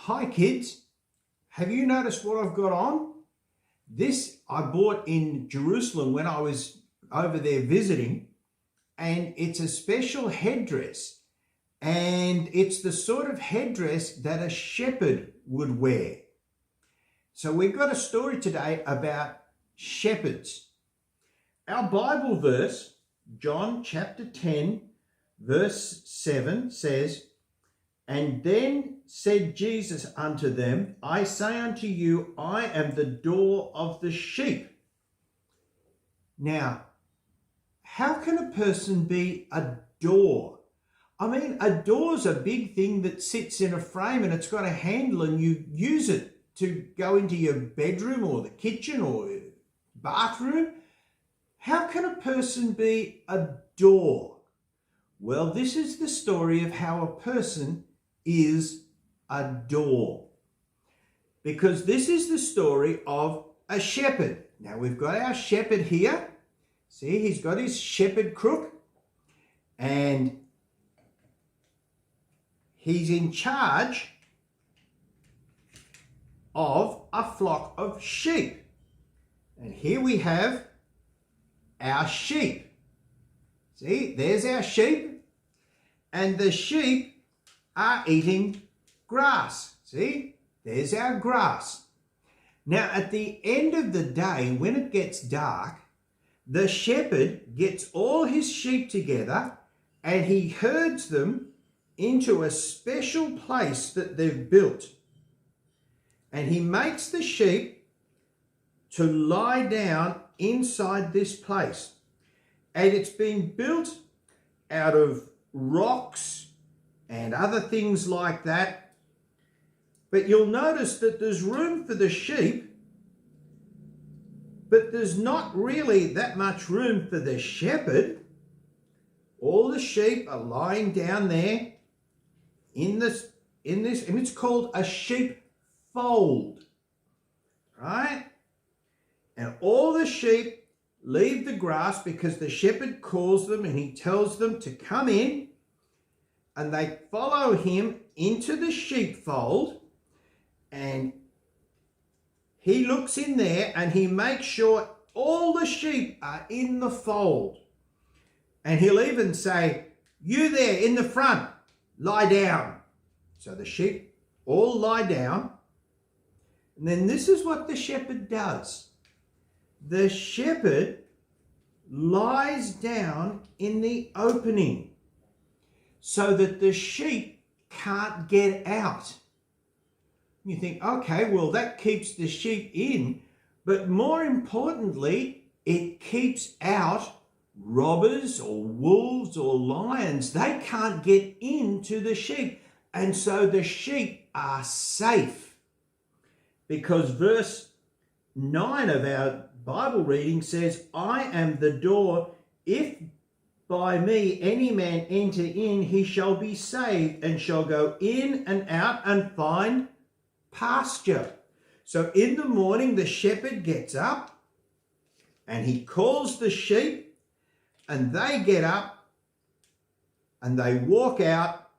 Hi kids, have you noticed what I've got on? This I bought in Jerusalem when I was over there visiting, and it's a special headdress, and it's the sort of headdress that a shepherd would wear. So we've got a story today about shepherds. Our Bible verse, John chapter 10, verse 7 says, "And then said Jesus unto them, I say unto you, I am the door of the sheep." Now, how can a person be a door? I mean, a door's a big thing that sits in a frame and it's got a handle and you use it to go into your bedroom or the kitchen or bathroom. How can a person be a door? Well, this is the story of how a person is a door, because this is the story of a shepherd. Now we've got our shepherd here. See, he's got his shepherd crook and he's in charge of a flock of sheep. And here we have our sheep. See, there's our sheep, and the sheep are eating grass. See, there's our grass. Now, at the end of the day, when it gets dark, the shepherd gets all his sheep together and he herds them into a special place that they've built. And he makes the sheep to lie down inside this place. And it's been built out of rocks and other things like that. But you'll notice that there's room for the sheep, but there's not really that much room for the shepherd. All the sheep are lying down there in this, and it's called a sheepfold, right? And all the sheep leave the grass because the shepherd calls them and he tells them to come in, and they follow him into the sheepfold, and he looks in there and he makes sure all the sheep are in the fold. And he'll even say, "You there in the front, lie down." So the sheep all lie down. And then this is what the shepherd does. The shepherd lies down in the opening so that the sheep can't get out. You think, okay, well, that keeps the sheep in, but more importantly, it keeps out robbers or wolves or lions. They can't get into the sheep, and so the sheep are safe, because verse 9 of our Bible reading says, "I am the door. If by me any man enter in, he shall be saved, and shall go in and out and find pasture." So in the morning, the shepherd gets up and he calls the sheep, and they get up and they walk out.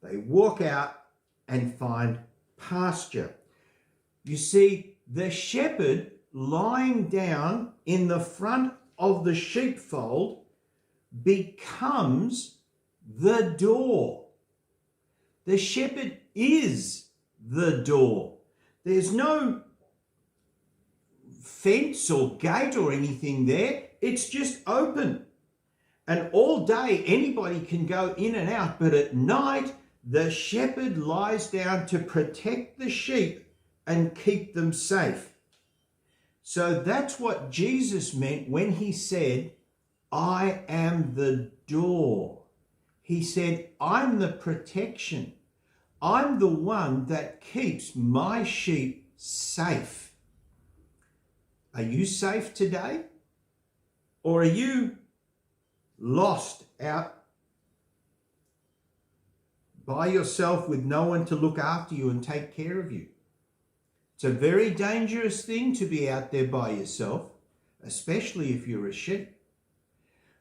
They walk out and find pasture. You see, the shepherd lying down in the front of the sheepfold becomes the door. The shepherd is the door. There's no fence or gate or anything there. It's just open. And all day anybody can go in and out, but at night the shepherd lies down to protect the sheep and keep them safe. So that's what Jesus meant when he said, "I am the door." He said, I'm the protection. I'm the one that keeps my sheep safe. Are you safe today? Or are you lost out by yourself with no one to look after you and take care of you? It's a very dangerous thing to be out there by yourself, especially if you're a sheep.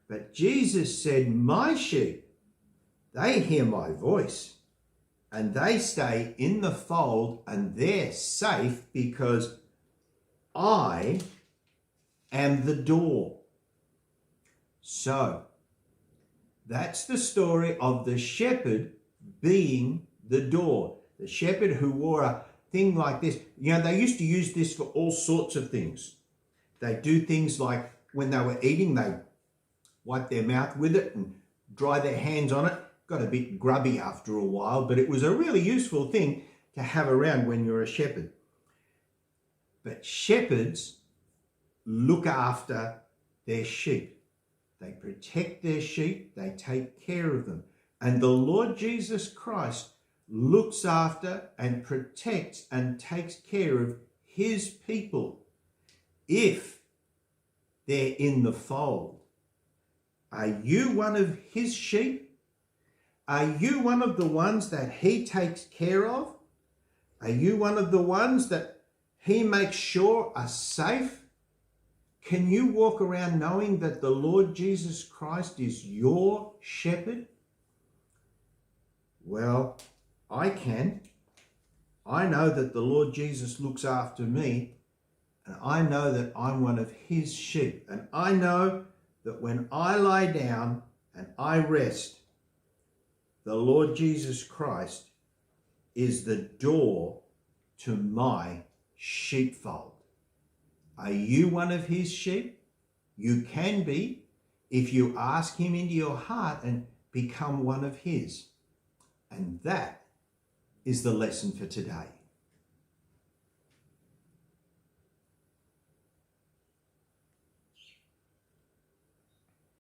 But Jesus said, my sheep, they hear my voice. and they stay in the fold and they're safe because I am the door. So that's the story of the shepherd being the door. The shepherd who wore a thing like this. You know, they used to use this for all sorts of things. They do things like when they were eating, they wipe their mouth with it and dry their hands on it. Got a bit grubby after a while, but it was a really useful thing to have around when you're a shepherd. But shepherds look after their sheep. They protect their sheep. They take care of them. And the Lord Jesus Christ looks after and protects and takes care of his people if they're in the fold. Are you one of his sheep? Are you one of the ones that he takes care of? Are you one of the ones that he makes sure are safe? Can you walk around knowing that the Lord Jesus Christ is your shepherd? Well, I can. I know that the Lord Jesus looks after me, and I know that I'm one of his sheep. And I know that when I lie down and I rest, the Lord Jesus Christ is the door to my sheepfold. Are you one of his sheep? You can be if you ask him into your heart and become one of his. And that is the lesson for today.